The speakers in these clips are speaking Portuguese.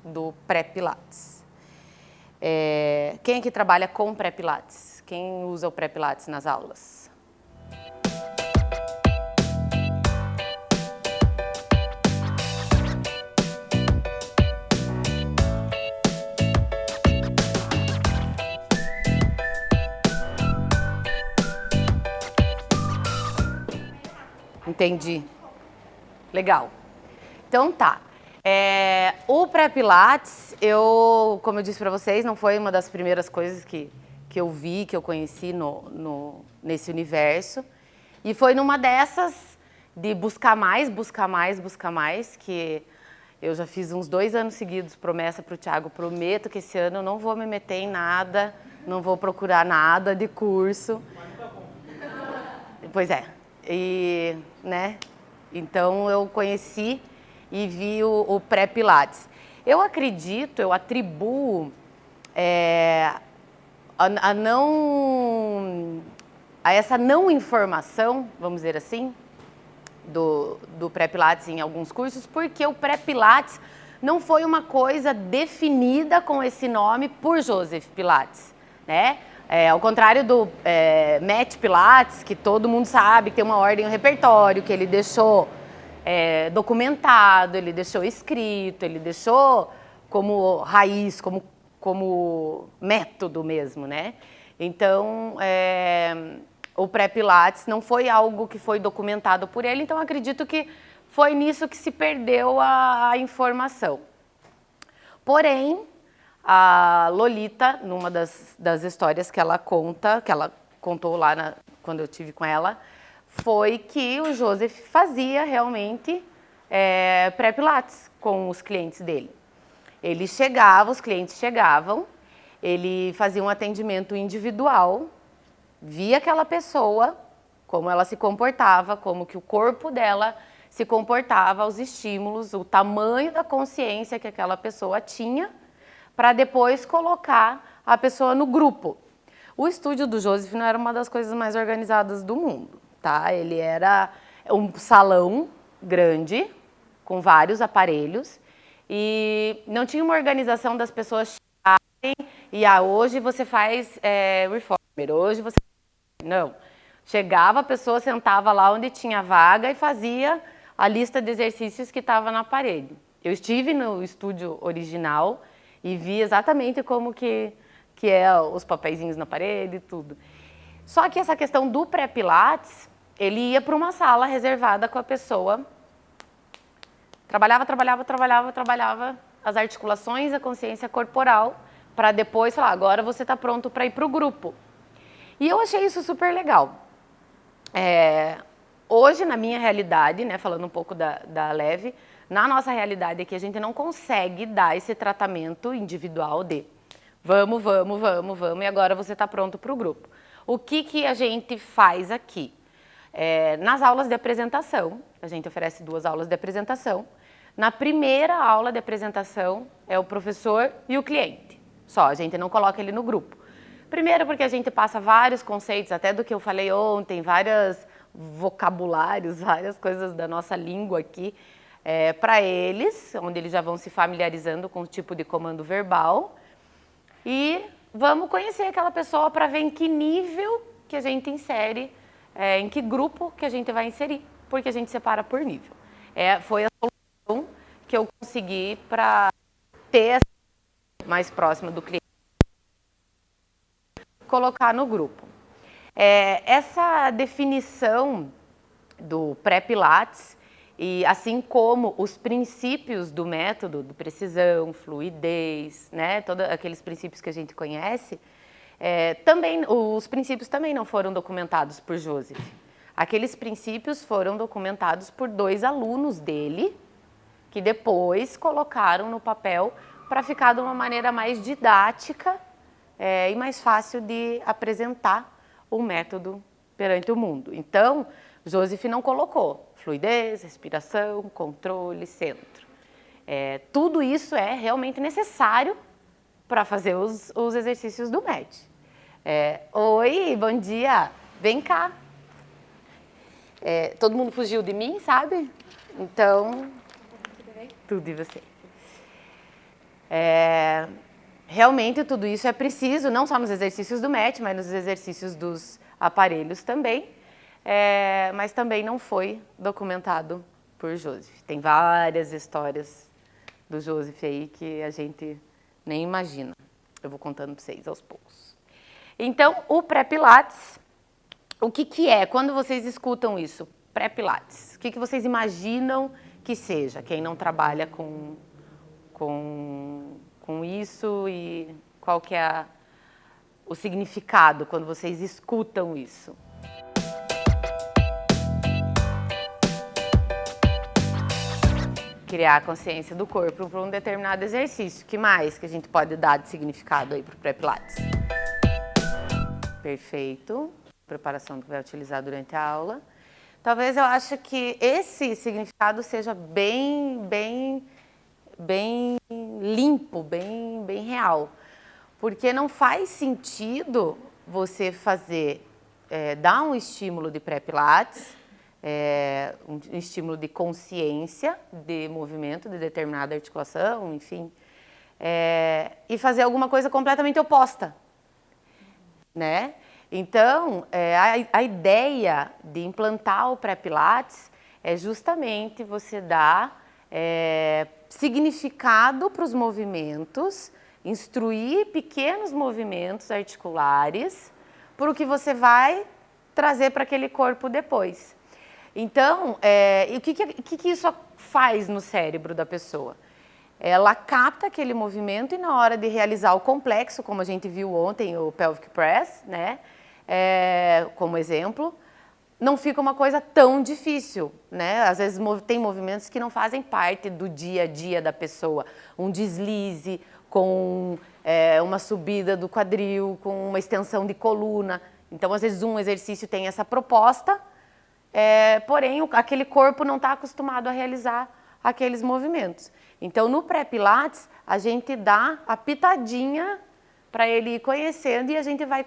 do pré-pilates. Quem aqui trabalha com pré-pilates? Quem usa o pré-pilates nas aulas? Entendi. Legal. Então tá. O pré-pilates, como eu disse para vocês, não foi uma das primeiras coisas que eu vi, que eu conheci nesse universo. E foi numa dessas de buscar mais, que eu já fiz uns 2 anos seguidos promessa para o Thiago, prometo que esse ano eu não vou me meter em nada, não vou procurar nada de curso. Pois é. E, né? Então eu conheci e vi o pré-pilates. Eu acredito, eu atribuo a essa não informação, vamos dizer assim, do pré-pilates em alguns cursos, porque o pré-pilates não foi uma coisa definida com esse nome por Joseph Pilates, né? Ao contrário do Matt Pilates, que todo mundo sabe que tem uma ordem e um repertório, que ele deixou documentado, ele deixou escrito, ele deixou como raiz, como método mesmo, né? Então, o pré-pilates não foi algo que foi documentado por ele, então acredito que foi nisso que se perdeu a informação. Porém, a Lolita, numa das histórias que ela contou lá quando eu tive com ela, foi que o Joseph fazia realmente pré-pilates com os clientes dele. Os clientes chegavam, ele fazia um atendimento individual, via aquela pessoa, como ela se comportava, como que o corpo dela se comportava, os estímulos, o tamanho da consciência que aquela pessoa tinha, para depois colocar a pessoa no grupo. O estúdio do Joseph não era uma das coisas mais organizadas do mundo, tá? Ele era um salão grande, com vários aparelhos, e não tinha uma organização das pessoas chegarem e hoje você faz reformer, hoje você... Não. Chegava, a pessoa sentava lá onde tinha vaga e fazia a lista de exercícios que estava na parede. Eu estive no estúdio original e vi exatamente como que os papeizinhos na parede e tudo. Só que essa questão do pré-pilates, ele ia para uma sala reservada com a pessoa, trabalhava as articulações, a consciência corporal, para depois falar, agora você está pronto para ir para o grupo. E eu achei isso super legal. Hoje, na minha realidade, né, falando um pouco da Leve, na nossa realidade aqui, a gente não consegue dar esse tratamento individual de vamos, e agora você está pronto para o grupo. O que a gente faz aqui? Nas aulas de apresentação, a gente oferece 2 aulas de apresentação. Na primeira aula de apresentação, é o professor e o cliente. Só, a gente não coloca ele no grupo. Primeiro porque a gente passa vários conceitos, até do que eu falei ontem, vários vocabulários, várias coisas da nossa língua aqui, para eles, onde eles já vão se familiarizando com o tipo de comando verbal. E vamos conhecer aquela pessoa para ver em que nível que a gente insere, em que grupo que a gente vai inserir, porque a gente separa por nível. Foi a solução que eu consegui para ter essa mais próxima do cliente, colocar no grupo. Essa definição do pré-pilates, e assim como os princípios do método, de precisão, fluidez, né, todos aqueles princípios que a gente conhece, os princípios também não foram documentados por Joseph. Aqueles princípios foram documentados por 2 alunos dele, que depois colocaram no papel para ficar de uma maneira mais didática e mais fácil de apresentar o método perante o mundo. Então, Joseph não colocou fluidez, respiração, controle, centro. Tudo isso é realmente necessário para fazer os exercícios do MED. Oi, bom dia, vem cá. Todo mundo fugiu de mim, sabe? Então, tudo e você. Realmente tudo isso é preciso, não só nos exercícios do MET, mas nos exercícios dos aparelhos também, mas também não foi documentado por Joseph. Tem várias histórias do Joseph aí que a gente nem imagina. Eu vou contando para vocês aos poucos. Então, o pré-pilates, o que é? Quando vocês escutam isso, pré-pilates, o que vocês imaginam que seja? Quem não trabalha com isso e qual que é o significado quando vocês escutam isso? Criar a consciência do corpo para um determinado exercício. O que mais que a gente pode dar de significado aí para o pré-pilates? Perfeito. Preparação que vai utilizar durante a aula. Talvez eu acho que esse significado seja bem limpo, bem real. Porque não faz sentido você dar um estímulo de pré-pilates, um estímulo de consciência de movimento de determinada articulação, enfim, e fazer alguma coisa completamente oposta, né? Então, a ideia de implantar o pré-pilates é justamente você dar significado para os movimentos, instruir pequenos movimentos articulares para o que você vai trazer para aquele corpo depois. Então, o que isso faz no cérebro da pessoa? Ela capta aquele movimento e na hora de realizar o complexo, como a gente viu ontem, o pelvic press, né? Como exemplo, não fica uma coisa tão difícil, né? Às vezes tem movimentos que não fazem parte do dia a dia da pessoa. Um deslize com uma subida do quadril, com uma extensão de coluna. Então, às vezes, um exercício tem essa proposta, porém, aquele corpo não está acostumado a realizar aqueles movimentos. Então, no pré-pilates, a gente dá a pitadinha para ele ir conhecendo e a gente vai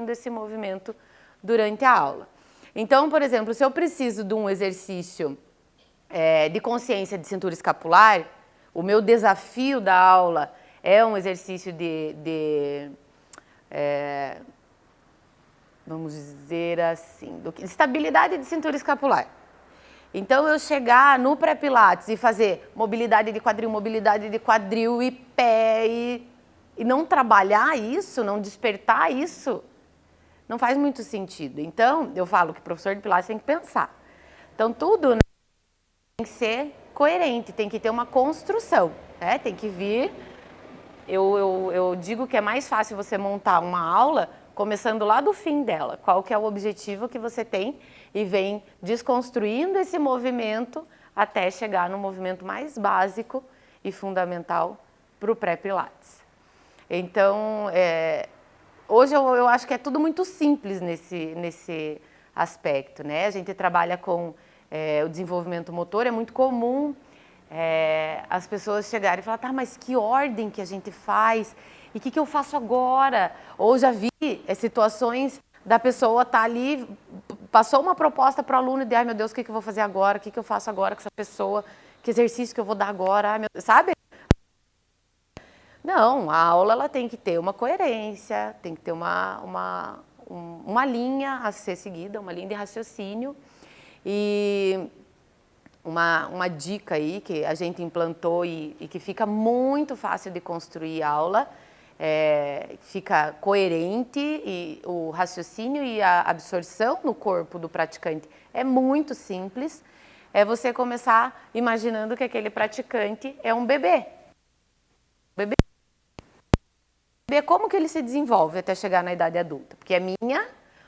esse movimento durante a aula. Então, por exemplo, se eu preciso de um exercício de consciência de cintura escapular, o meu desafio da aula é um exercício vamos dizer assim, de estabilidade de cintura escapular. Então, eu chegar no pré-pilates e fazer mobilidade de quadril e pé e não trabalhar isso, não despertar isso, não faz muito sentido. Então, eu falo que o professor de Pilates tem que pensar. Então, tudo, né, tem que ser coerente, tem que ter uma construção, né? Tem que vir... Eu digo que é mais fácil você montar uma aula começando lá do fim dela. Qual que é o objetivo que você tem e vem desconstruindo esse movimento até chegar no movimento mais básico e fundamental para o pré-pilates. Então, hoje eu acho que é tudo muito simples nesse aspecto, né? A gente trabalha com o desenvolvimento motor, é muito comum as pessoas chegarem e falar, tá, mas que ordem que a gente faz? E o que eu faço agora? Ou já vi situações da pessoa estar ali, passou uma proposta para o aluno de, ai meu Deus, o que eu vou fazer agora? O que eu faço agora com essa pessoa? Que exercício que eu vou dar agora? Ai, meu Deus, sabe? Não, a aula ela tem que ter uma coerência, tem que ter uma linha a ser seguida, uma linha de raciocínio. E uma dica aí que a gente implantou e que fica muito fácil de construir aula, fica coerente e o raciocínio e a absorção no corpo do praticante é muito simples, é você começar imaginando que aquele praticante é um bebê. Como que ele se desenvolve até chegar na idade adulta? Porque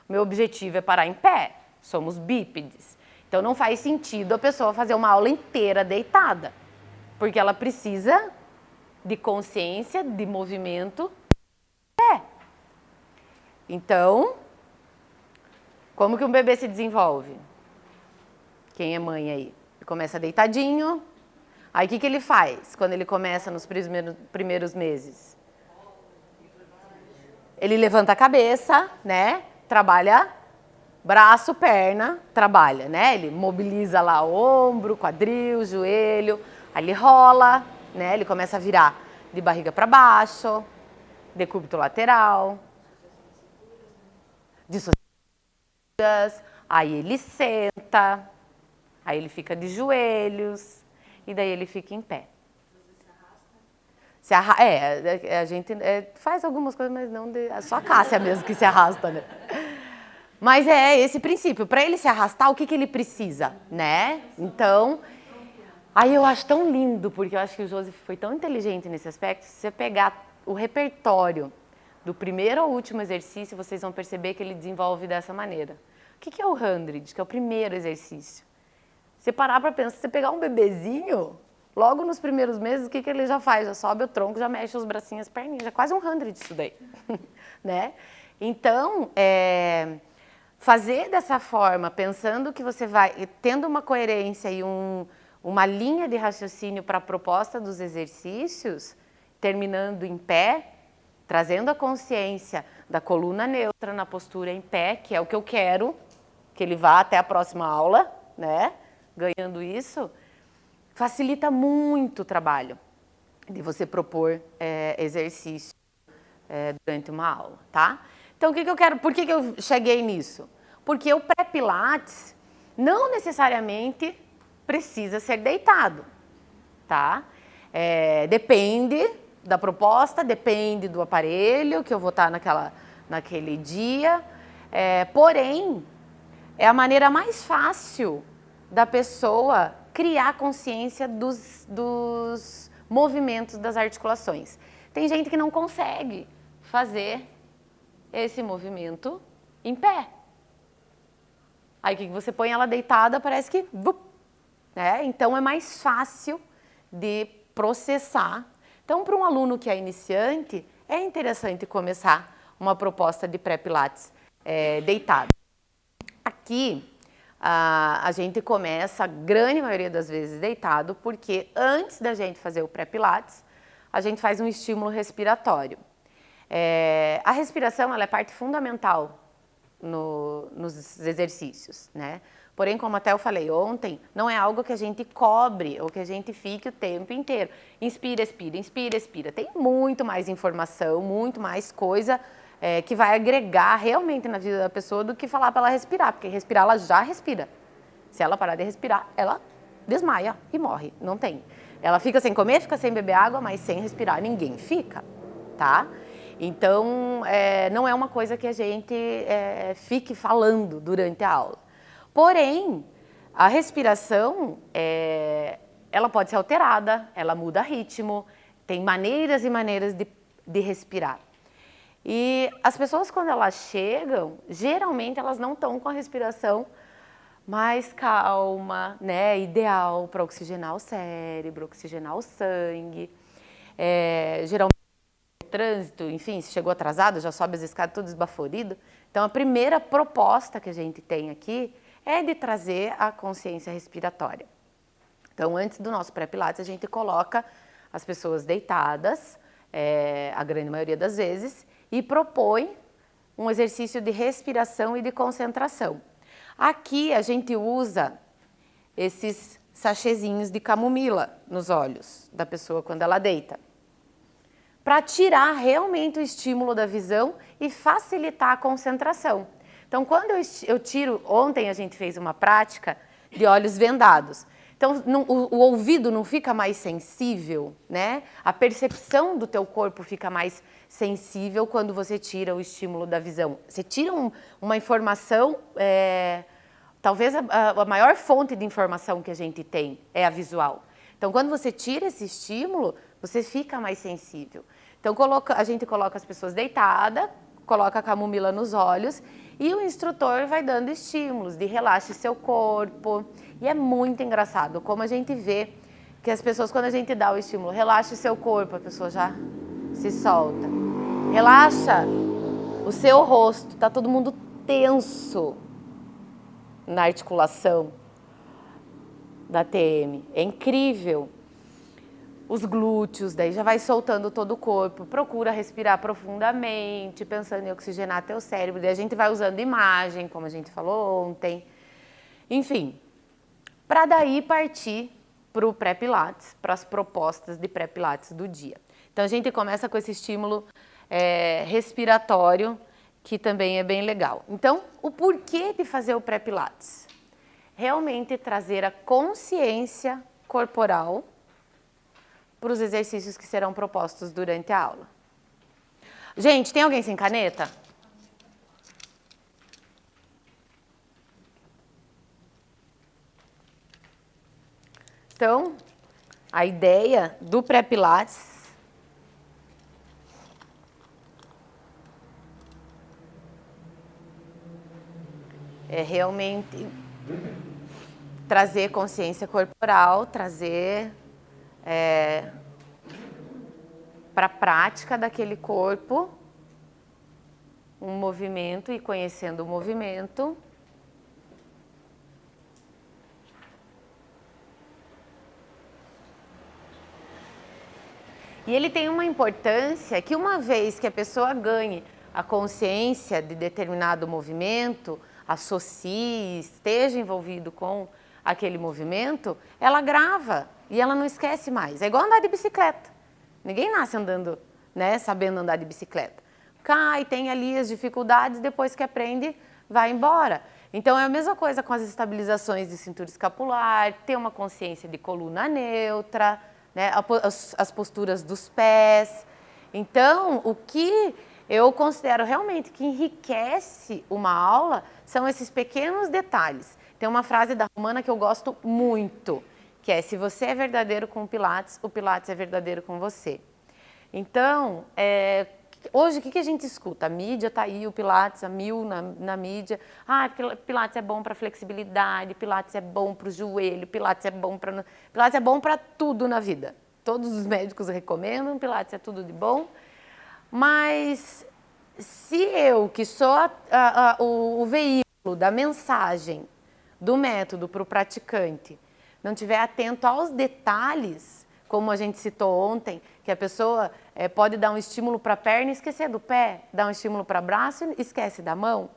meu objetivo é parar em pé, somos bípedes. Então não faz sentido a pessoa fazer uma aula inteira deitada, porque ela precisa de consciência, de movimento. Então, como que um bebê se desenvolve? Quem é mãe aí? Ele começa deitadinho, aí o que ele faz quando ele começa nos primeiros meses? Ele levanta a cabeça, né? Trabalha braço, perna, trabalha, né? Ele mobiliza lá o ombro, quadril, joelho, aí ele rola, né? Ele começa a virar de barriga para baixo, decúbito lateral, dissociadas, aí ele senta, aí ele fica de joelhos e daí ele fica em pé. A gente faz algumas coisas, mas não só a Cássia mesmo que se arrasta, né? Mas é esse princípio, para ele se arrastar, o que ele precisa, né? Então, aí eu acho tão lindo, porque eu acho que o Joseph foi tão inteligente nesse aspecto, se você pegar o repertório do primeiro ao último exercício, vocês vão perceber que ele desenvolve dessa maneira. O que é o 100, que é o primeiro exercício? Você parar para pensar, você pegar um bebezinho, logo nos primeiros meses, o que ele já faz? Já sobe o tronco, já mexe os bracinhos, as perninhas, já é quase um 100 isso daí, né? Então, fazer dessa forma, pensando que você vai, tendo uma coerência e uma linha de raciocínio para a proposta dos exercícios, terminando em pé, trazendo a consciência da coluna neutra na postura em pé, que é o que eu quero, que ele vá até a próxima aula, né? Ganhando isso, facilita muito o trabalho de você propor exercício durante uma aula, tá? Então, por que eu cheguei nisso? Porque o pré-pilates não necessariamente precisa ser deitado, tá? Depende da proposta, depende do aparelho que eu vou estar naquele dia, porém, é a maneira mais fácil da pessoa criar consciência dos movimentos das articulações. Tem gente que não consegue fazer esse movimento em pé. Aí o que você põe ela deitada, parece que... né? Então é mais fácil de processar. Então, para um aluno que é iniciante, é interessante começar uma proposta de pré-pilates deitado. Aqui, a gente começa, a grande maioria das vezes, deitado, porque antes da gente fazer o pré-pilates, a gente faz um estímulo respiratório. A respiração, ela é parte fundamental nos exercícios, né? Porém, como até eu falei ontem, não é algo que a gente cobre ou que a gente fique o tempo inteiro. Inspira, expira, inspira, expira. Tem muito mais informação, muito mais coisa que vai agregar realmente na vida da pessoa do que falar para ela respirar, porque respirar ela já respira. Se ela parar de respirar, ela desmaia e morre, não tem. Ela fica sem comer, fica sem beber água, mas sem respirar ninguém fica, tá? Então, não é uma coisa que a gente fique falando durante a aula. Porém, a respiração, ela pode ser alterada, ela muda ritmo, tem maneiras e maneiras de respirar. E as pessoas, quando elas chegam, geralmente elas não estão com a respiração mais calma, né? Ideal para oxigenar o cérebro, oxigenar o sangue. Geralmente, trânsito, enfim, se chegou atrasado, já sobe as escadas tudo esbaforido. Então, a primeira proposta que a gente tem aqui é de trazer a consciência respiratória. Então, antes do nosso pré-pilates, a gente coloca as pessoas deitadas, a grande maioria das vezes, e propõe um exercício de respiração e de concentração. Aqui, a gente usa esses sachêzinhos de camomila nos olhos da pessoa quando ela deita, para tirar realmente o estímulo da visão e facilitar a concentração. Então, quando eu tiro, ontem a gente fez uma prática de olhos vendados. Então, o ouvido não fica mais sensível, né? A percepção do teu corpo fica mais sensível quando você tira o estímulo da visão. Você tira uma informação, talvez a maior fonte de informação que a gente tem é a visual. Então, quando você tira esse estímulo, você fica mais sensível. Então, a gente coloca as pessoas deitadas, coloca a camomila nos olhos e o instrutor vai dando estímulos de relaxe seu corpo. E é muito engraçado como a gente vê que as pessoas, quando a gente dá o estímulo, relaxe seu corpo, a pessoa já se solta. Relaxa o seu rosto, tá todo mundo tenso na articulação da TM. É incrível. Os glúteos, daí já vai soltando todo o corpo, procura respirar profundamente, pensando em oxigenar teu cérebro, daí a gente vai usando imagem, como a gente falou ontem, enfim, para daí partir para o pré-pilates, para as propostas de pré-pilates do dia. Então, a gente começa com esse estímulo respiratório, que também é bem legal. Então, o porquê de fazer o pré-pilates? Realmente trazer a consciência corporal para os exercícios que serão propostos durante a aula. Gente, tem alguém sem caneta? Então, a ideia do pré-pilates é realmente trazer consciência corporal, trazer para a prática daquele corpo um movimento e conhecendo o movimento. E ele tem uma importância que uma vez que a pessoa ganhe a consciência de determinado movimento, associe, esteja envolvido com aquele movimento, ela grava e ela não esquece mais. É igual andar de bicicleta. Ninguém nasce andando, né, sabendo andar de bicicleta. Cai, tem ali as dificuldades, depois que aprende, vai embora. Então, é a mesma coisa com as estabilizações de cintura escapular, ter uma consciência de coluna neutra, né, as posturas dos pés. Então, o que eu considero realmente que enriquece uma aula são esses pequenos detalhes. Tem uma frase da Romana que eu gosto muito, que é: se você é verdadeiro com o Pilates é verdadeiro com você. Então, hoje o que a gente escuta? A mídia está aí, o Pilates a mil na mídia. Ah, Pilates é bom para flexibilidade, Pilates é bom para o joelho, Pilates é bom para tudo na vida. Todos os médicos recomendam, Pilates é tudo de bom. Mas se eu, que sou o veículo da mensagem, do método para o praticante, não estiver atento aos detalhes, como a gente citou ontem, que a pessoa pode dar um estímulo para a perna e esquecer do pé, dar um estímulo para o braço e esquece da mão.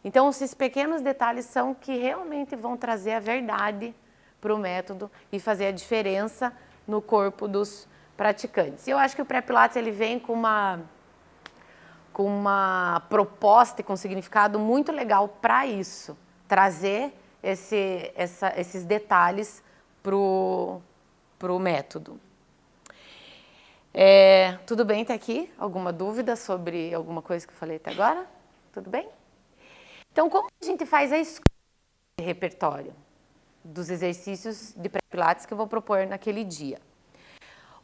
Então, esses pequenos detalhes são que realmente vão trazer a verdade para o método e fazer a diferença no corpo dos praticantes. E eu acho que o pré-pilates ele vem com uma proposta e com um significado muito legal para isso, trazer esses detalhes para o método. Tudo bem até aqui? Alguma dúvida sobre alguma coisa que eu falei até agora? Tudo bem? Então, como a gente faz a escolha de repertório dos exercícios de pré-pilates que eu vou propor naquele dia?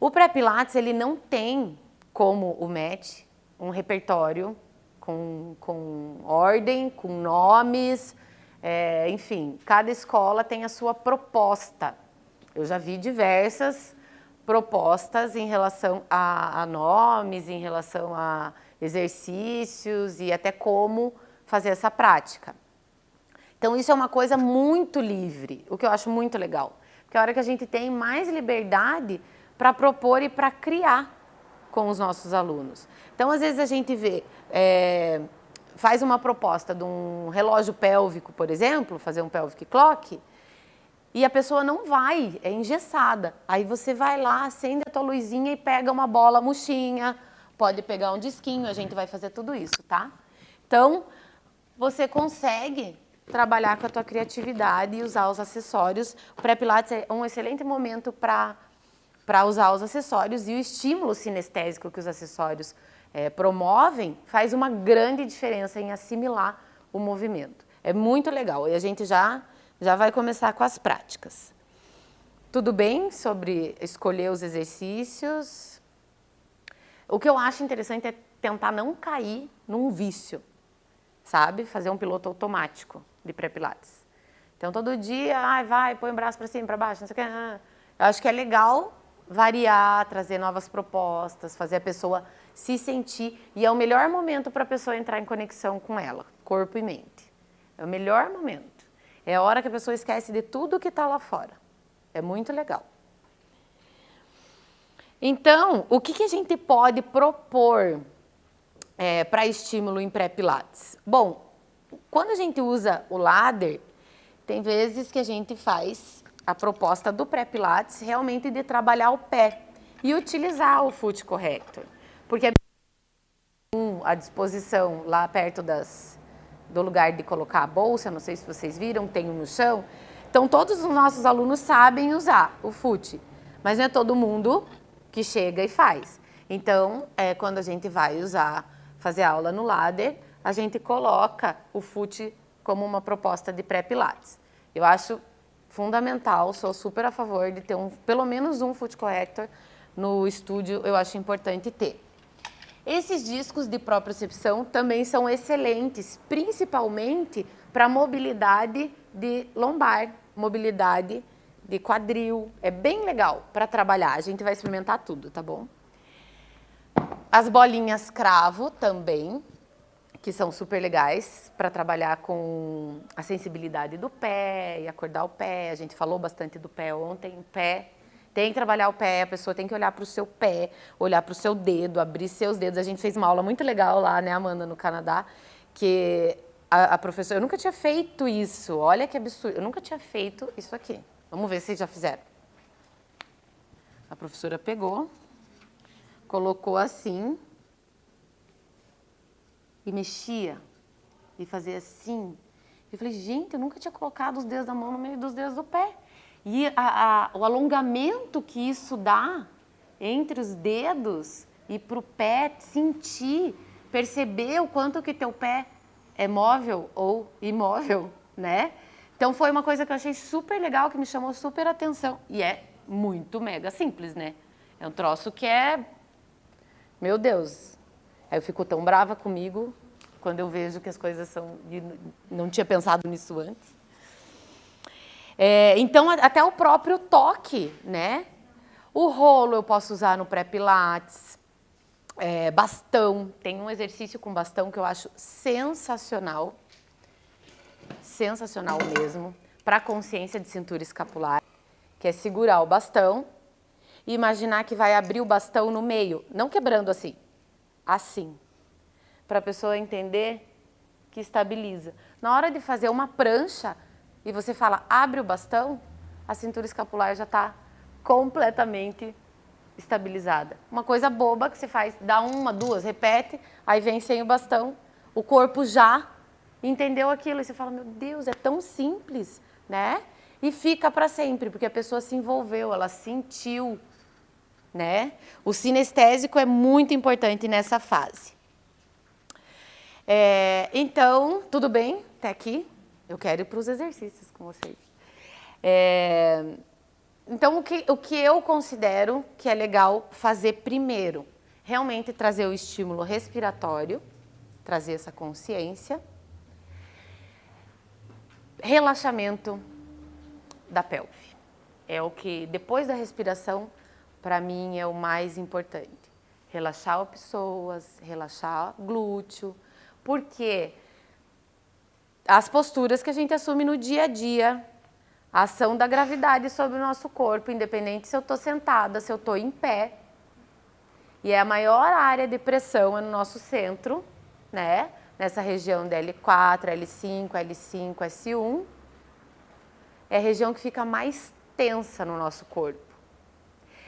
O pré-pilates, ele não tem, como o MET, um repertório com ordem, com nomes, enfim, cada escola tem a sua proposta. Eu já vi diversas propostas em relação a nomes, em relação a exercícios e até como fazer essa prática. Então, isso é uma coisa muito livre, o que eu acho muito legal. Porque é a hora que a gente tem mais liberdade para propor e para criar com os nossos alunos. Então, às vezes a gente vê, faz uma proposta de um relógio pélvico, por exemplo, fazer um pelvic clock, e a pessoa não vai, é engessada. Aí você vai lá, acende a tua luzinha e pega uma bola murchinha, pode pegar um disquinho, a gente vai fazer tudo isso, tá? Então, você consegue trabalhar com a tua criatividade e usar os acessórios. O pré-pilates é um excelente momento para usar os acessórios, e o estímulo sinestésico que os acessórios promovem faz uma grande diferença em assimilar o movimento. É muito legal e a gente já vai começar com as práticas. Tudo bem sobre escolher os exercícios? O que eu acho interessante é tentar não cair num vício, sabe? Fazer um piloto automático de pré-pilates. Então, todo dia, vai, põe o braço para cima, para baixo, não sei o que. Eu acho que é legal variar, trazer novas propostas, fazer a pessoa se sentir. E é o melhor momento para a pessoa entrar em conexão com ela, corpo e mente. É o melhor momento. É a hora que a pessoa esquece de tudo que está lá fora. É muito legal. Então, o que a gente pode propor para estímulo em pré-pilates? Bom, quando a gente usa o ladder, tem vezes que a gente faz a proposta do pré-pilates realmente de trabalhar o pé e utilizar o foot corrector. Porque à disposição lá perto do lugar de colocar a bolsa, não sei se vocês viram, tem um no chão. Então, todos os nossos alunos sabem usar o foot, mas não é todo mundo que chega e faz. Então, quando a gente vai fazer aula no ladder, a gente coloca o foot como uma proposta de pré-pilates. Eu acho fundamental, sou super a favor de ter pelo menos um foot corrector no estúdio, eu acho importante ter. Esses discos de propriocepção também são excelentes, principalmente para mobilidade de lombar, mobilidade de quadril. É bem legal para trabalhar, a gente vai experimentar tudo, tá bom? As bolinhas cravo também, que são super legais para trabalhar com a sensibilidade do pé e acordar o pé. A gente falou bastante do pé ontem, o pé. Tem que trabalhar o pé, a pessoa tem que olhar para o seu pé, olhar para o seu dedo, abrir seus dedos. A gente fez uma aula muito legal lá, né, Amanda, no Canadá, que a professora... Eu nunca tinha feito isso, olha que absurdo. Eu nunca tinha feito isso aqui. Vamos ver se vocês já fizeram. A professora pegou, colocou assim e mexia e fazia assim. Eu falei, gente, eu nunca tinha colocado os dedos da mão no meio dos dedos do pé. E o alongamento que isso dá entre os dedos e para o pé sentir, perceber o quanto que teu pé é móvel ou imóvel, né? Então foi uma coisa que eu achei super legal, que me chamou super atenção. E é muito mega simples, né? É um troço que meu Deus, aí eu fico tão brava comigo quando eu vejo que as coisas são... Não tinha pensado nisso antes. Então, até o próprio toque, né? O rolo eu posso usar no pré-pilates. Bastão, tem um exercício com bastão que eu acho sensacional. Sensacional mesmo. Para consciência de cintura escapular, que é segurar o bastão e imaginar que vai abrir o bastão no meio, não quebrando assim, assim, para a pessoa entender que estabiliza. Na hora de fazer uma prancha e você fala, abre o bastão, a cintura escapular já está completamente estabilizada. Uma coisa boba que você faz, dá uma, duas, repete, aí vem sem o bastão, o corpo já entendeu aquilo e você fala, meu Deus, é tão simples, né? E fica para sempre, porque a pessoa se envolveu, ela sentiu, né? O sinestésico é muito importante nessa fase. Então, tudo bem até aqui? Eu quero ir para os exercícios com vocês. Então, o que eu considero que é legal fazer primeiro? Realmente trazer o estímulo respiratório, trazer essa consciência. Relaxamento da pelve. É o que, depois da respiração, para mim é o mais importante. Relaxar pessoas, relaxar glúteo, porque as posturas que a gente assume no dia a dia, a ação da gravidade sobre o nosso corpo, independente se eu estou sentada, se eu estou em pé, e a maior área de pressão é no nosso centro, né? Nessa região da L4, L5, L5, S1, é a região que fica mais tensa no nosso corpo.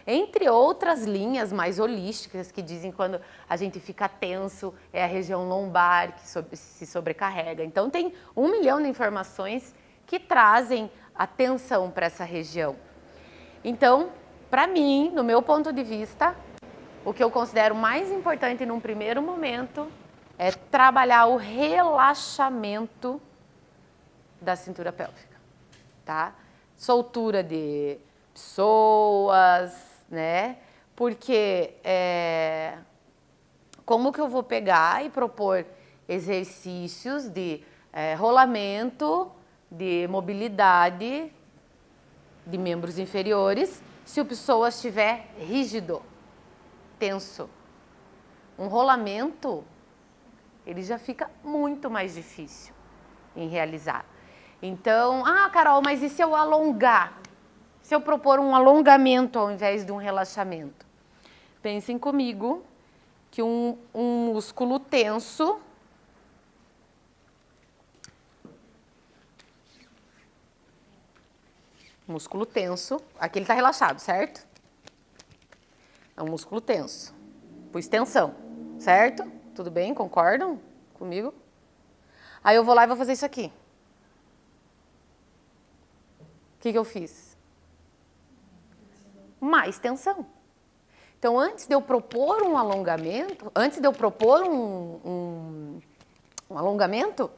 Entre outras linhas mais holísticas que dizem quando a gente fica tenso, é a região lombar que se sobrecarrega. Então tem 1 milhão de informações que trazem atenção para essa região. Então, para mim, no meu ponto de vista, o que eu considero mais importante num primeiro momento é trabalhar o relaxamento da cintura pélvica, tá? Soltura de pessoas, né? Porque como que eu vou pegar e propor exercícios de rolamento, de mobilidade de membros inferiores, se o pessoa estiver rígido, tenso? Um rolamento, ele já fica muito mais difícil em realizar. Então, Carol, mas e se eu alongar? Se eu propor um alongamento ao invés de um relaxamento? Pensem comigo que um músculo tenso Músculo tenso. Aqui ele tá relaxado, certo? É um músculo tenso. Pus tensão, certo? Tudo bem? Concordam comigo? Aí eu vou lá e vou fazer isso aqui. O que eu fiz? Mais tensão. Então, antes de eu propor um alongamento, antes de eu propor um alongamento,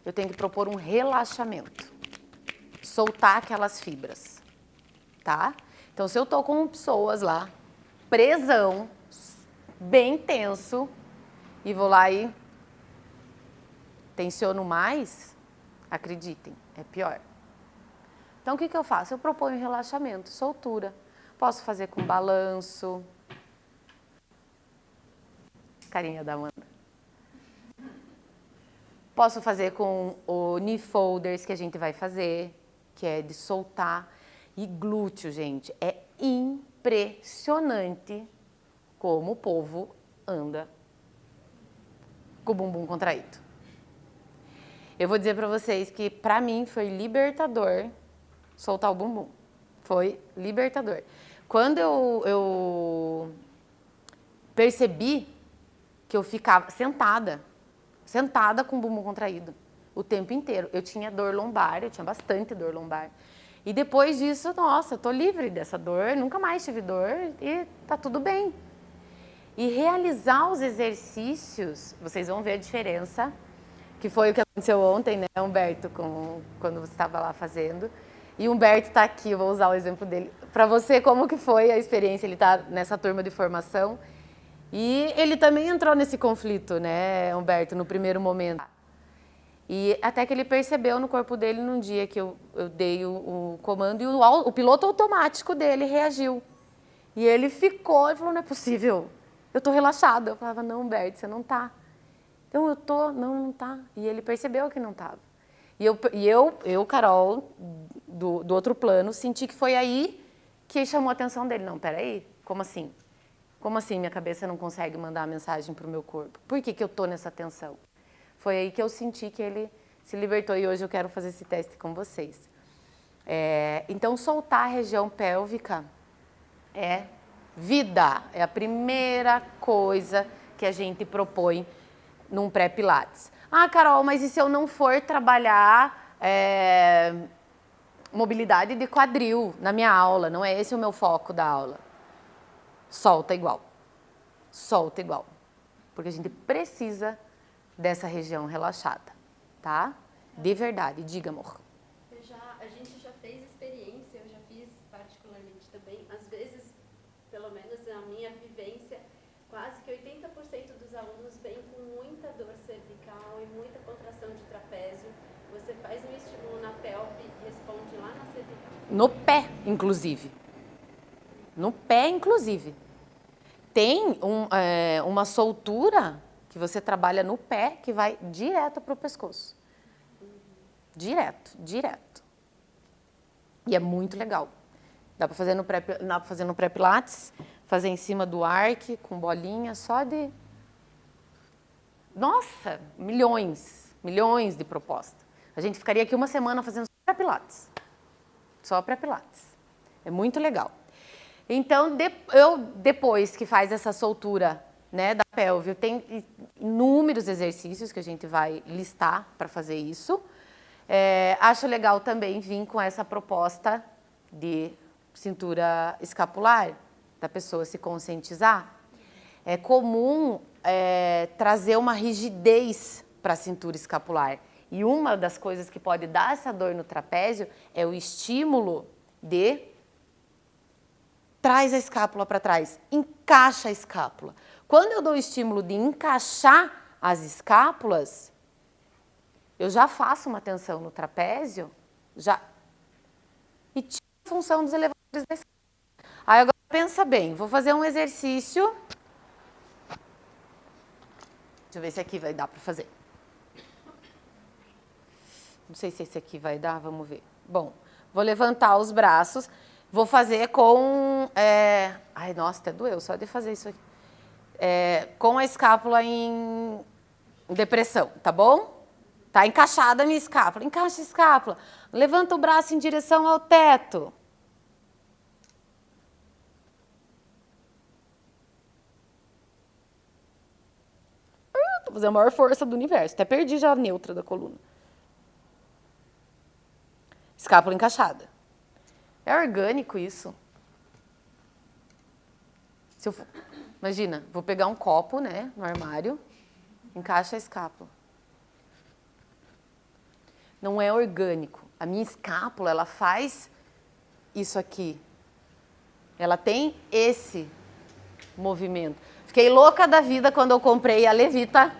eu tenho que propor um relaxamento. Soltar aquelas fibras, tá? Então, se eu tô com pessoas lá, presão, bem tenso, e vou lá e tensiono mais, acreditem, é pior. Então, o que eu faço? Eu proponho relaxamento, soltura. Posso fazer com balanço. Carinha da Amanda. Posso fazer com o knee folders que a gente vai fazer, que é de soltar. E glúteo, gente, é impressionante como o povo anda com o bumbum contraído. Eu vou dizer pra vocês que pra mim foi libertador soltar o bumbum. Foi libertador. Quando eu percebi que eu ficava sentada com o bumbum contraído o tempo inteiro. Eu tinha dor lombar, eu tinha bastante dor lombar. E depois disso, nossa, eu tô livre dessa dor, nunca mais tive dor e tá tudo bem. E realizar os exercícios, vocês vão ver a diferença, que foi o que aconteceu ontem, né, Humberto, quando você estava lá fazendo. E o Humberto tá aqui, eu vou usar o exemplo dele. Para você, como que foi a experiência? Ele tá nessa turma de formação. E ele também entrou nesse conflito, né, Humberto, no primeiro momento. E até que ele percebeu no corpo dele num dia que eu dei o comando e o piloto automático dele reagiu. E ele ficou, ele falou, não é possível, eu tô relaxado. Eu falava, não, Humberto, você não tá. Então eu tô, não tá. E ele percebeu que não tava. E eu Carol, do outro plano, senti que foi aí que chamou a atenção dele. Não, peraí, como assim? Como assim minha cabeça não consegue mandar a mensagem para o meu corpo? Por que eu tô nessa tensão? Foi aí que eu senti que ele se libertou e hoje eu quero fazer esse teste com vocês. Então, soltar a região pélvica é vida. É a primeira coisa que a gente propõe num pré-pilates. Ah, Carol, mas e se eu não for trabalhar mobilidade de quadril na minha aula? Não é esse o meu foco da aula. Solta igual. Solta igual. Porque a gente precisa dessa região relaxada, tá? De verdade. Diga, amor. A gente já fez experiência, eu já fiz particularmente também. Às vezes, pelo menos na minha vivência, quase que 80% dos alunos vêm com muita dor cervical e muita contração de trapézio. Você faz um estímulo na pelve e responde lá na cervical. No pé, inclusive. No pé, inclusive. Tem uma soltura que você trabalha no pé que vai direto para o pescoço. Direto, direto. E é muito legal. Dá para fazer no pré-pilates, fazer em cima do arc, com bolinha, só de... Nossa, milhões de propostas. A gente ficaria aqui uma semana fazendo só pré-pilates. Só pré-pilates. É muito legal. Então, depois que faz essa soltura, né, da pelve, tem inúmeros exercícios que a gente vai listar para fazer isso. Acho legal também vir com essa proposta de cintura escapular, da pessoa se conscientizar. É comum trazer uma rigidez para a cintura escapular. E uma das coisas que pode dar essa dor no trapézio é o estímulo de traz a escápula para trás, encaixa a escápula. Quando eu dou o estímulo de encaixar as escápulas, eu já faço uma tensão no trapézio, e tiro a função dos elevadores da escápula. Aí agora pensa bem, vou fazer um exercício. Deixa eu ver se aqui vai dar para fazer. Não sei se esse aqui vai dar, vamos ver. Bom, vou levantar os braços. Vou fazer com... Ai, nossa, até doeu só de fazer isso aqui. Com a escápula em depressão, tá bom? Tá encaixada a minha escápula. Encaixa a escápula. Levanta o braço em direção ao teto. Tô fazendo a maior força do universo. Até perdi já a neutra da coluna. Escápula encaixada. É orgânico isso. Imagina, vou pegar um copo, né, no armário, encaixa a escápula. Não é orgânico. A minha escápula, ela faz isso aqui. Ela tem esse movimento. Fiquei louca da vida quando eu comprei a Levita.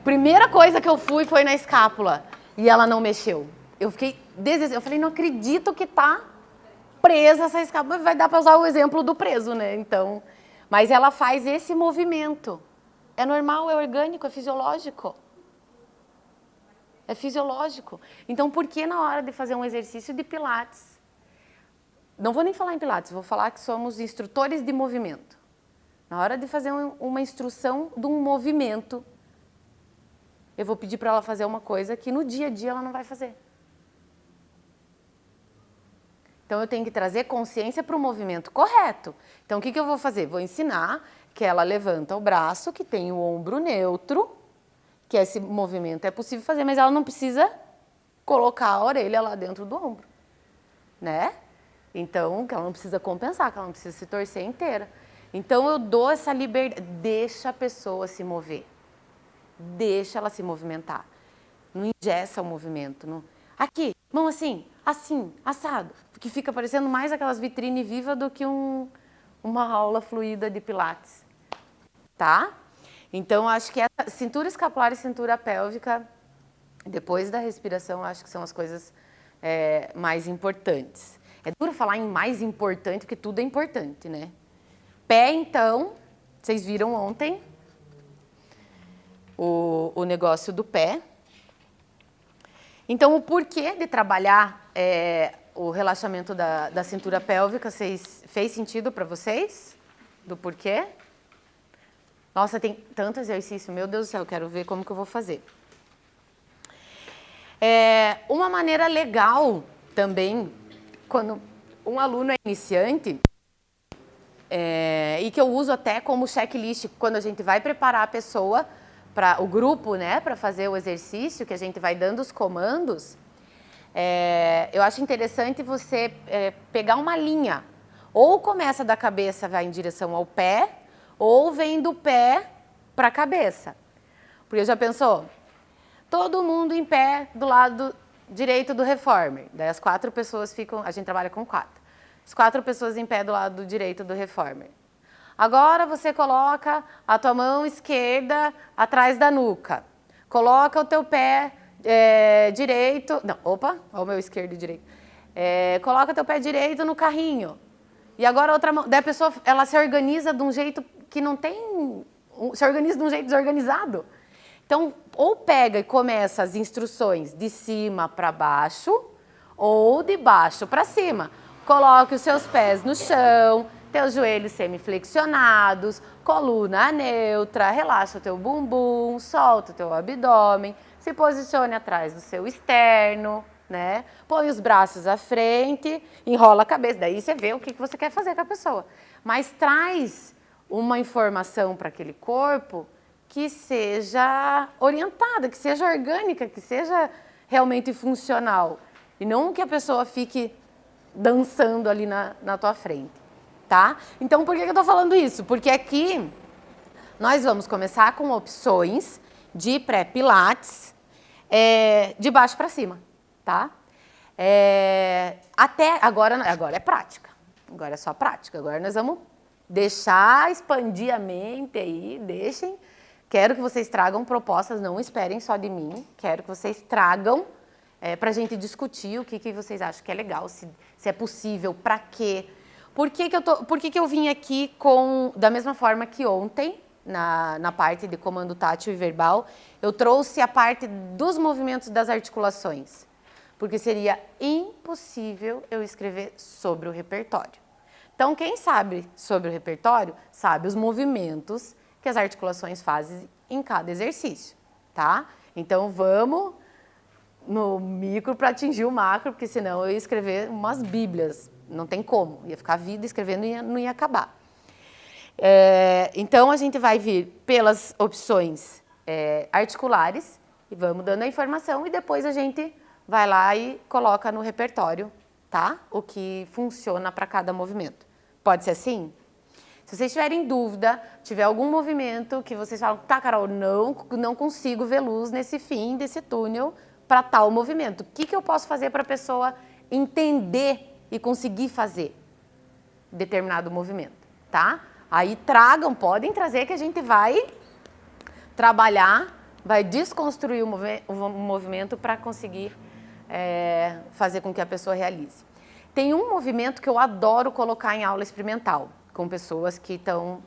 Primeira coisa que eu fui foi na escápula. E ela não mexeu. Eu fiquei desesperada. Eu falei, não acredito que tá presa essa escápula. Vai dar para usar o exemplo do preso, né? Então, mas ela faz esse movimento. É normal, é orgânico, é fisiológico. É fisiológico. Então, por que na hora de fazer um exercício de pilates? Não vou nem falar em pilates, vou falar que somos instrutores de movimento. Na hora de fazer uma instrução de um movimento, eu vou pedir para ela fazer uma coisa que no dia a dia ela não vai fazer. Então, eu tenho que trazer consciência para o movimento correto. Então, o que eu vou fazer? Vou ensinar que ela levanta o braço, que tem o ombro neutro, que esse movimento é possível fazer, mas ela não precisa colocar a orelha lá dentro do ombro, né? Então, que ela não precisa compensar, que ela não precisa se torcer inteira. Então, eu dou essa liberdade, deixa a pessoa se mover, deixa ela se movimentar. Não engessa o movimento. Não... Aqui, mão assim, assim, assado, que fica parecendo mais aquelas vitrines vivas do que uma aula fluida de pilates, tá? Então, acho que a cintura escapular e cintura pélvica, depois da respiração, acho que são as coisas mais importantes. É duro falar em mais importante, porque tudo é importante, né? Pé, então, vocês viram ontem o negócio do pé. Então, o porquê de trabalhar o relaxamento da cintura pélvica, fez sentido para vocês? Do porquê? Nossa, tem tanto exercício, meu Deus do céu, quero ver como que eu vou fazer. Uma maneira legal também, quando um aluno é iniciante, e que eu uso até como checklist, quando a gente vai preparar a pessoa, para o grupo, né, para fazer o exercício, que a gente vai dando os comandos, eu acho interessante você pegar uma linha. Ou começa da cabeça, vai em direção ao pé, ou vem do pé para a cabeça. Porque já pensou? Todo mundo em pé do lado direito do reformer. Daí as 4 pessoas ficam... A gente trabalha com 4. As 4 pessoas em pé do lado direito do reformer. Agora você coloca a tua mão esquerda atrás da nuca. Coloca o teu pé direito... Não, opa, olha o meu esquerdo e direito. Coloca o teu pé direito no carrinho. E agora a outra mão... Daí a pessoa, ela se organiza de um jeito que não tem... Se organiza de um jeito desorganizado. Então, ou pega e começa as instruções de cima para baixo, ou de baixo para cima. Coloque os seus pés no chão, teus joelhos semiflexionados, coluna neutra, relaxa o teu bumbum, solta o teu abdômen, se posicione atrás do seu externo, né? Põe os braços à frente, enrola a cabeça, daí você vê o que você quer fazer com a pessoa. Mas traz uma informação para aquele corpo que seja orientada, que seja orgânica, que seja realmente funcional. E não que a pessoa fique dançando ali na tua frente, tá? Então, por que eu tô falando isso? Porque aqui nós vamos começar com opções de pré-pilates de baixo para cima, tá? Até agora é prática. Agora é só prática. Agora nós vamos deixar expandir a mente aí, deixem. Quero que vocês tragam propostas, não esperem só de mim. Quero que vocês tragam para a gente discutir o que vocês acham que é legal, se é possível, para quê. Por que eu vim aqui da mesma forma que ontem, na parte de comando tátil e verbal, eu trouxe a parte dos movimentos das articulações. Porque seria impossível eu escrever sobre o repertório. Então, quem sabe sobre o repertório, sabe os movimentos que as articulações fazem em cada exercício, tá? Então, vamos no micro para atingir o macro, porque senão eu ia escrever umas bíblias. Não tem como. Ia ficar a vida escrevendo e não ia acabar. Então, a gente vai vir pelas opções articulares e vamos dando a informação e depois a gente vai lá e coloca no repertório, tá? O que funciona para cada movimento. Pode ser assim? Se vocês tiverem dúvida, tiver algum movimento que vocês falam, tá, Carol, não consigo ver luz nesse fim desse túnel para tal movimento. O que eu posso fazer para a pessoa entender e conseguir fazer determinado movimento, tá? Aí podem trazer que a gente vai trabalhar, vai desconstruir o movimento para conseguir fazer com que a pessoa realize. Tem um movimento que eu adoro colocar em aula experimental, com pessoas que estão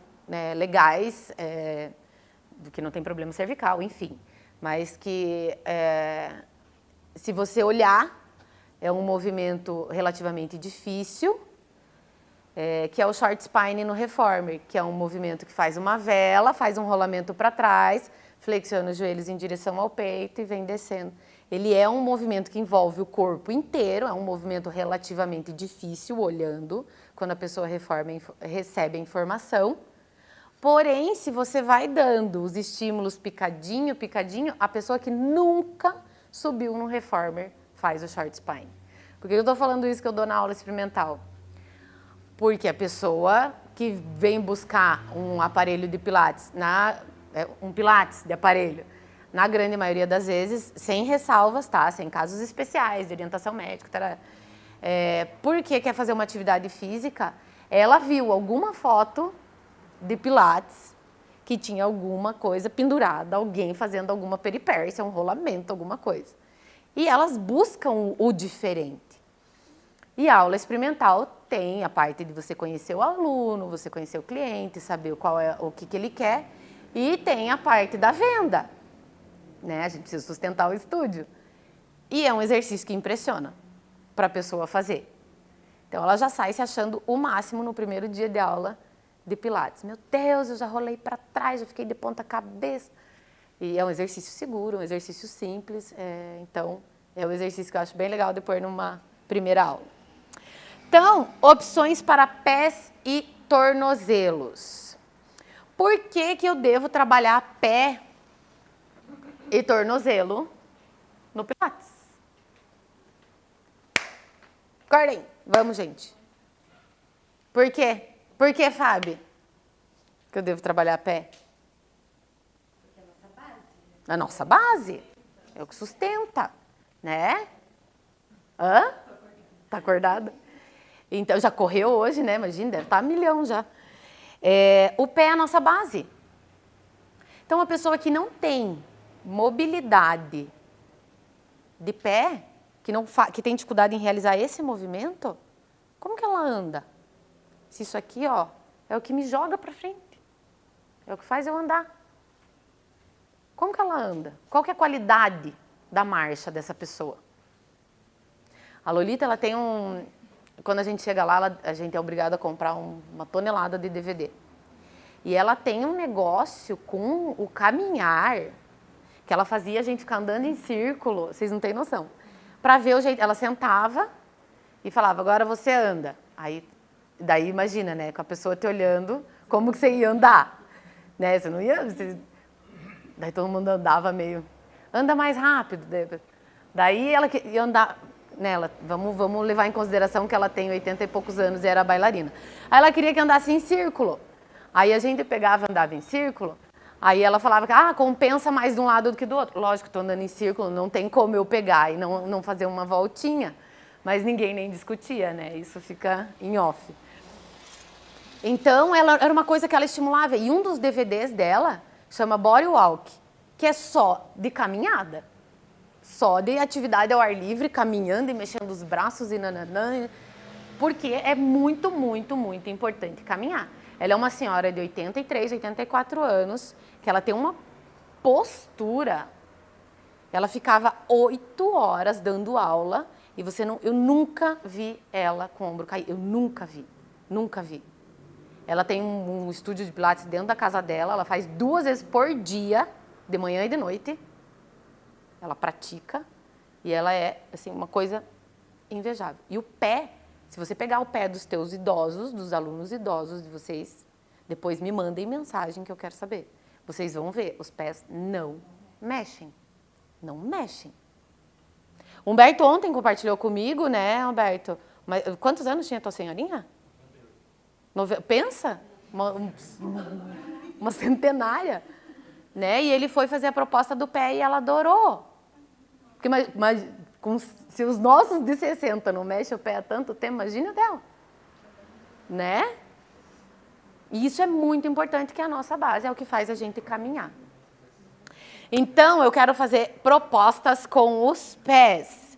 legais, que não tem problema cervical, enfim. Mas que, se você olhar, é um movimento relativamente difícil, que é o short spine no reformer, que é um movimento que faz uma vela, faz um rolamento para trás, flexiona os joelhos em direção ao peito e vem descendo. Ele é um movimento que envolve o corpo inteiro, é um movimento relativamente difícil, olhando, quando a pessoa recebe a informação. Porém, se você vai dando os estímulos picadinho, a pessoa que nunca subiu no reformer faz o short spine. Por que eu estou falando isso que eu dou na aula experimental? Porque a pessoa que vem buscar um aparelho de pilates, um pilates de aparelho, na grande maioria das vezes, sem ressalvas, tá? Sem casos especiais de orientação médica, porque quer fazer uma atividade física, ela viu alguma foto de pilates que tinha alguma coisa pendurada, alguém fazendo alguma peripécia, um rolamento, alguma coisa. E elas buscam o diferente. E a aula experimental tem a parte de você conhecer o aluno, você conhecer o cliente, saber o que ele quer, e tem a parte da venda. A gente precisa sustentar o estúdio. E é um exercício que impressiona para a pessoa fazer. Então, ela já sai se achando o máximo no primeiro dia de aula de pilates. Meu Deus, eu já rolei para trás, já fiquei de ponta cabeça. E é um exercício seguro, um exercício simples. Então, é um exercício que eu acho bem legal de pôr numa primeira aula. Então, opções para pés e tornozelos. Por que eu devo trabalhar pé e tornozelo no pilates? Acordem, vamos, gente. Por quê? Por que, Fábio, que eu devo trabalhar pé? Porque é a nossa base. A nossa base é o que sustenta, né? Hã? Tá acordada? Então, já correu hoje, né? Imagina, deve estar a milhão já. O pé é a nossa base. Então, a pessoa que não tem mobilidade de pé, que tem dificuldade em realizar esse movimento, como que ela anda? Se isso aqui, ó, é o que me joga para frente, é o que faz eu andar. Como que ela anda? Qual que é a qualidade da marcha dessa pessoa? A Lolita, ela tem quando a gente chega lá, a gente é obrigado a comprar uma tonelada de DVD. E ela tem um negócio com o caminhar, que ela fazia a gente ficar andando em círculo, vocês não têm noção. Para ver o jeito, ela sentava e falava, agora você anda. Daí imagina, né, com a pessoa te olhando, como que você ia andar? Né, você não ia... Daí todo mundo andava meio... Anda mais rápido. Daí ela ia andar... Vamos levar em consideração que ela tem 80 e poucos anos e era bailarina. Aí ela queria que andasse em círculo. Aí a gente pegava e andava em círculo. Aí ela falava que compensa mais de um lado do que do outro. Lógico, estou andando em círculo, não tem como eu pegar e não fazer uma voltinha. Mas ninguém nem discutia, né? Isso fica em off. Então, era uma coisa que ela estimulava. E um dos DVDs dela chama Body Walk, que é só de caminhada. Só de atividade ao ar livre, caminhando e mexendo os braços e nananã. Porque é muito, muito, muito importante caminhar. Ela é uma senhora de 83, 84 anos, que ela tem uma postura. Ela ficava 8 horas dando aula e eu nunca vi ela com o ombro caído. Eu nunca vi, nunca vi. Ela tem um estúdio de pilates dentro da casa dela, ela faz 2 vezes por dia, de manhã e de noite. ela pratica e ela é, assim, uma coisa invejável. E o pé, se você pegar o pé dos teus idosos, dos alunos idosos de vocês, depois me mandem mensagem que eu quero saber. Vocês vão ver, os pés não mexem. Não mexem. Humberto ontem compartilhou comigo, né, Humberto? Mas, quantos anos tinha a tua senhorinha? Pensa? Uma centenária. Né? E ele foi fazer a proposta do pé e ela adorou. Porque, mas se os nossos de 60 não mexem o pé há tanto tempo, imagina o dela. Né? E isso é muito importante, que é a nossa base, é o que faz a gente caminhar. Então, eu quero fazer propostas com os pés.